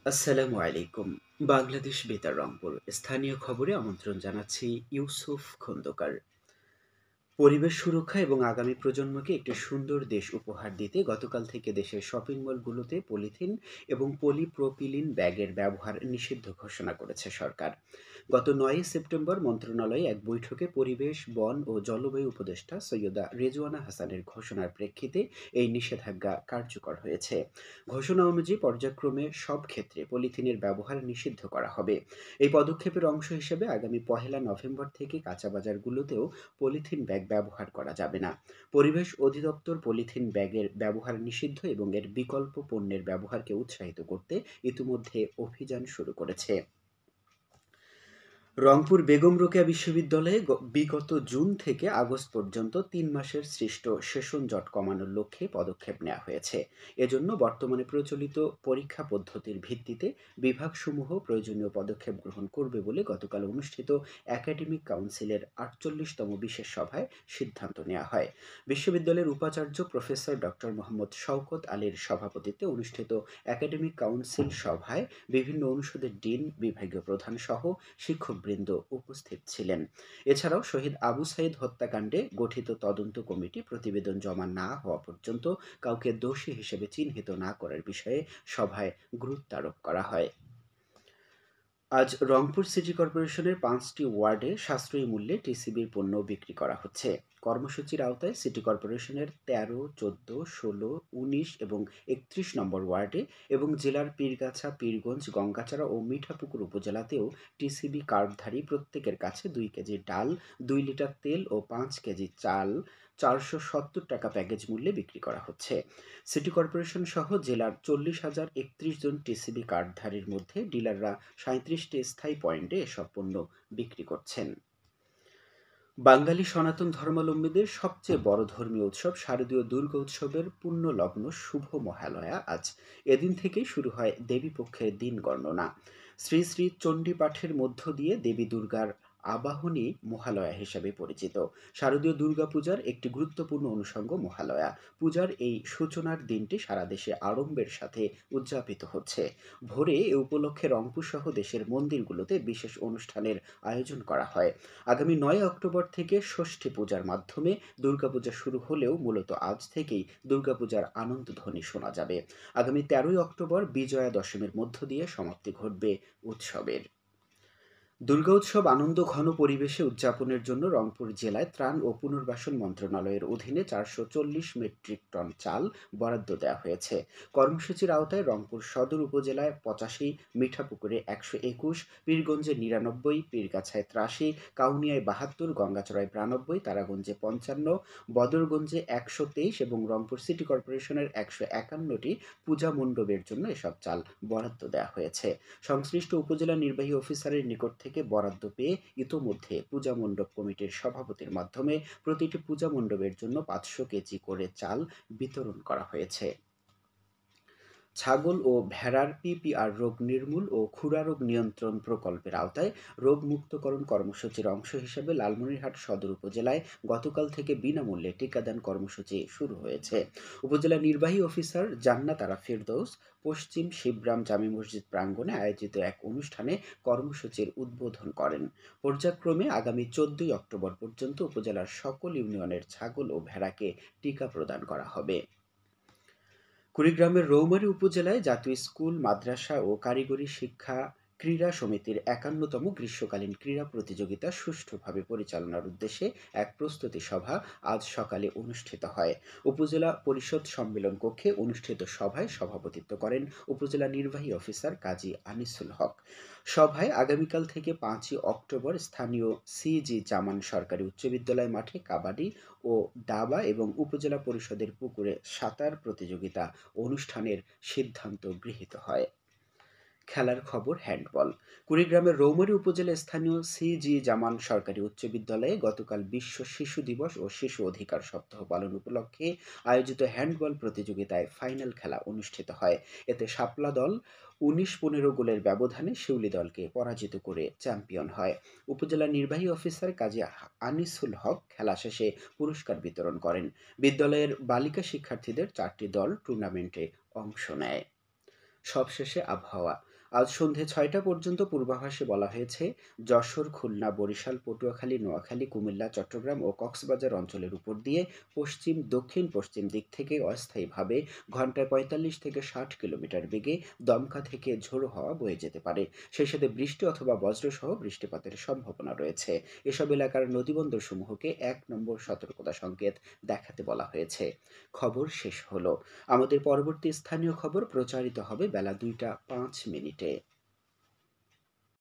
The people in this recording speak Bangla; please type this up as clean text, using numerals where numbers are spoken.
আসসালামু আলাইকুম। বাংলাদেশ বেতার রংপুর। স্থানীয় খবরে আমন্ত্রণ জানাচ্ছি ইউসুফ খন্দকার। পরিবেশ সুরক্ষা এবং আগামী প্রজন্মকে একটি সুন্দর দেশ উপহার দিতে গতকাল থেকে দেশের শপিং মলগুলোতে পলিথিন এবং পলিপ্রোপিলিন ব্যাগের ব্যবহার নিষিদ্ধ ঘোষণা করেছে সরকার। গত ৯ সেপ্টেম্বর মন্ত্রণালয়ে এক বৈঠকে পরিবেশ, বন ও জলবায়ু উপদেষ্টা সৈয়দা রেজওয়ানা হাসানের ঘোষণার প্রেক্ষিতে এই নিষেধাজ্ঞা কার্যকর হয়েছে। ঘোষণা অনুযায়ী পর্যায়ক্রমে সব ক্ষেত্রে পলিথিনের ব্যবহার নিষিদ্ধ করা হবে। এই পদক্ষেপের অংশ হিসেবে আগামী ১ নভেম্বর থেকে কাঁচা বাজারগুলোতেও পলিথিন ব্যাগ ব্যবহার করা যাবে না। পরিবেশ অধিদপ্তর পলিথিন ব্যাগের ব্যবহার নিষিদ্ধ এবং এর বিকল্প পণ্যের ব্যবহারকে উৎসাহিত করতে ইতিমধ্যে অভিযান শুরু করেছে। রংপুর বেগম রোকেয়া বিশ্ববিদ্যালয়ে বিগত জুন থেকে আগস্ট পর্যন্ত ৩ মাসের সৃষ্ট সেশন জট কমানোর লক্ষ্যে পদক্ষেপ নেওয়া হয়েছে। এজন্য বর্তমানে প্রচলিত পরীক্ষা পদ্ধতির ভিত্তিতে বিভাগসমূহ প্রয়োজনীয় পদক্ষেপ গ্রহণ করবে বলে গতকাল অনুষ্ঠিত একাডেমিক কাউন্সিলের ৪৮তম বিশেষ সভায় সিদ্ধান্ত নেওয়া হয়। বিশ্ববিদ্যালয়ের উপাচার্য প্রফেসর ডক্টর মোহাম্মদ শওকত আলীর সভাপতিত্বে অনুষ্ঠিত একাডেমিক কাউন্সিল সভায় বিভিন্ন অনুষদের ডিন, বিভাগীয় প্রধান সহ শিক্ষকবৃন্দ উপস্থিত ছিলেন। এছাড়াও শহীদ আবু সাইদ হত্যাকাণ্ডে গঠিত তদন্ত কমিটি প্রতিবেদন জমা না হওয়া পর্যন্ত কাউকে দোষী হিসেবে চিহ্নিত না করার বিষয়ে সভায় গুরুত্ব আরোপ করা হয়। আজ রংপুর সিটি কর্পোরেশনের ৫টি ওয়ার্ডে সাশ্রয়ী মূল্যে টিসিবির পণ্য বিক্রি করা হচ্ছে। কর্মসূচির আওতায় সিটি কর্পোরেশনের ১৩, ১৪, ১৬, ১৯ এবং ৩১ নম্বর ওয়ার্ডে এবং জেলার পীরগাছা, পীরগঞ্জ, গঙ্গাচড়া ও মিঠাপুকুর উপজেলাতেও টিসিবি কার্ডধারী প্রত্যেকের কাছে ২ কেজি ডাল, ২ লিটার তেল ও ৫ কেজি চাল ৪৭০ টাকা প্যাকেজ মূল্যে বিক্রি করা হচ্ছে। সিটি কর্পোরেশন সহ জেলার ৪০,০৩১ জন টিসিবি কার্ডধারীর মধ্যে ডিলাররা ৩৭টি স্থায়ী পয়েন্টে এসব পণ্য বিক্রি করছেন। বাঙালি সনাতন ধর্মাবলম্বীদের সবচেয়ে বড় ধর্মীয় উৎসব শারদীয় দুর্গা উৎসবের পুণ্যলগ্ন শুভ মহালয়া আজ। এদিন থেকেই শুরু হয় দেবীপক্ষের দিন গণনা। শ্রী শ্রী চণ্ডী পাঠের মধ্য দিয়ে দেবী দুর্গার আবাহনী মহালয়া হিসেবে পরিচিত। শারদীয় দুর্গাপূজার একটি গুরুত্বপূর্ণ অনুষঙ্গ মহালয়া। পূজার এই সূচনার দিনটি সারা দেশে আড়ম্বরের সাথে উদযাপিত হচ্ছে। ভোরে এ উপলক্ষে রংপুর সহ দেশের মন্দিরগুলোতে বিশেষ অনুষ্ঠানের আয়োজন করা হয়। আগামী ৯ অক্টোবর থেকে ষষ্ঠী পূজার মাধ্যমে দুর্গাপূজা শুরু হলেও মূলত আজ থেকেই দুর্গাপূজার আনন্দধ্বনি শোনা যাবে। আগামী ১৩ই অক্টোবর বিজয়া দশমীর মধ্য দিয়ে সমাপ্তি ঘটবে উৎসবের। দুর্গা উৎসব আনন্দঘন পরিবেশে উদযাপনের জন্য রংপুর জেলায় ত্রাণ ও পুনর্বাসন মন্ত্রণালয়ের অধীনে ৪৪০ মেট্রিক টন চাল বরাদ্দ দেওয়া হয়েছে। কর্মসূচির আওতায় রংপুর সদর উপজেলায় ৮৫, মিঠাপুকুরে ১২১, পীরগঞ্জে ৯৯, পীরগাছায় ৮৩, কাউনিয়ায় ৭২, গঙ্গাচড়ায় ৯২, তারাগঞ্জে ৫৫, বদরগঞ্জে ১২৩ এবং রংপুর সিটি কর্পোরেশনের ১৫১টি পূজা মণ্ডপের জন্য এসব চাল বরাদ্দ দেওয়া হয়েছে। সংশ্লিষ্ট উপজেলা নির্বাহী অফিসারের নিকট থেকে বরাদ্দ পেয়ে ইতোমধ্যে পূজা মণ্ডপ কমিটির সভাপতির মাধ্যমে প্রতিটি পূজা মণ্ডপের জন্য ৫০০ কেজি করে চাল বিতরণ করা হয়েছে। ছাগল ও ভেড়ার পিপিআর রোগ নির্মূল ও খুরা রোগ নিয়ন্ত্রণ প্রকল্পের আওতায় রোগ মুক্তকরণ কর্মসূচির অংশ হিসেবে লালমনিরহাট সদর উপজেলায় গতকাল থেকে বিনামূল্যে টিকাদান কর্মসূচি শুরু হয়েছে। উপজেলা নির্বাহী অফিসার জান্নাত আরা ফেরদৌস পশ্চিম শিবগ্রাম জামে মসজিদ প্রাঙ্গণে আয়োজিত এক অনুষ্ঠানে কর্মসূচির উদ্বোধন করেন। পর্যায়ক্রমে আগামী ১৪ই অক্টোবর পর্যন্ত উপজেলার সকল ইউনিয়নের ছাগল ও ভেড়াকে টিকা প্রদান করা হবে। কুড়িগ্রামের রৌমারী উপজেলায় জাতীয় স্কুল, মাদ্রাসা ও কারিগরি শিক্ষা ক্রীড়া সমিতির ৫১তম গ্রীষ্মকালীন ক্রীড়া প্রতিযোগিতা সুষ্ঠুভাবে পরিচালনার উদ্দেশ্যে এক প্রস্তুতি সভা আজ সকালে অনুষ্ঠিত হয়। উপজেলা পরিষদ সম্মেলন কক্ষে অনুষ্ঠিত সভায় সভাপতিত্ব করেন উপজেলা নির্বাহী অফিসার কাজী আনিসুল হক। সভায় আগামীকাল থেকে ৫ই অক্টোবর স্থানীয় সিজি জামান সরকারি উচ্চ বিদ্যালয় মাঠে কাবাডি ও দাবা এবং উপজেলা পরিষদের পুকুরে সাঁতার প্রতিযোগিতা অনুষ্ঠানের সিদ্ধান্ত গৃহীত হয়। খেলার খবর হ্যান্ডবল। কুড়িগ্রামের রৌমারী উপজেলার স্থানীয় সিজি জামান সরকারি উচ্চ বিদ্যালয়ে গতকাল বিশ্ব শিশু দিবস ও শিশু অধিকার সপ্তাহ পালন উপলক্ষে আয়োজিত হ্যান্ডবল প্রতিযোগিতায় ফাইনাল খেলা অনুষ্ঠিত হয়। এতে শাপলা দল ১৯-১৫ গোলের ব্যবধানে শিউলী দলকে পরাজিত করে চ্যাম্পিয়ন হয়। উপজেলা নির্বাহী অফিসার কাজী আনিসুল হক খেলা শেষে পুরস্কার বিতরণ করেন। বিদ্যালয়ের বালিকা শিক্ষার্থীদের ৪টি দল টুর্নামেন্টে অংশ নেয়। সবশেষে আবহাওয়া। আজ সন্ধে ৬টা পর্যন্ত পূর্বাভাসে বলা হয়েছে, যশোর, খুলনা, বরিশাল, পটুয়াখালী, নোয়াখালী, কুমিল্লা, চট্টগ্রাম ও কক্সবাজার অঞ্চলের উপর দিয়ে পশ্চিম, দক্ষিণ-পশ্চিম দিক থেকে অস্থায়ীভাবে ঘন্টায় ৪৫ থেকে ৬০ কিলোমিটার বেগে দমকা থেকে ঝোড়ো হাওয়া বয়ে যেতে পারে। সেই সাথে বৃষ্টি অথবা বজ্রসহ বৃষ্টিপাতের সম্ভাবনা রয়েছে। এসব এলাকার নদীবন্দরসমূহকে ১ নম্বর সতর্কতা সংকেত দেখাতে বলা হয়েছে। খবর শেষ হলো। আমাদের পরবর্তী স্থানীয় খবর প্রচারিত হবে বেলা ২টা ৫ মিনিটে।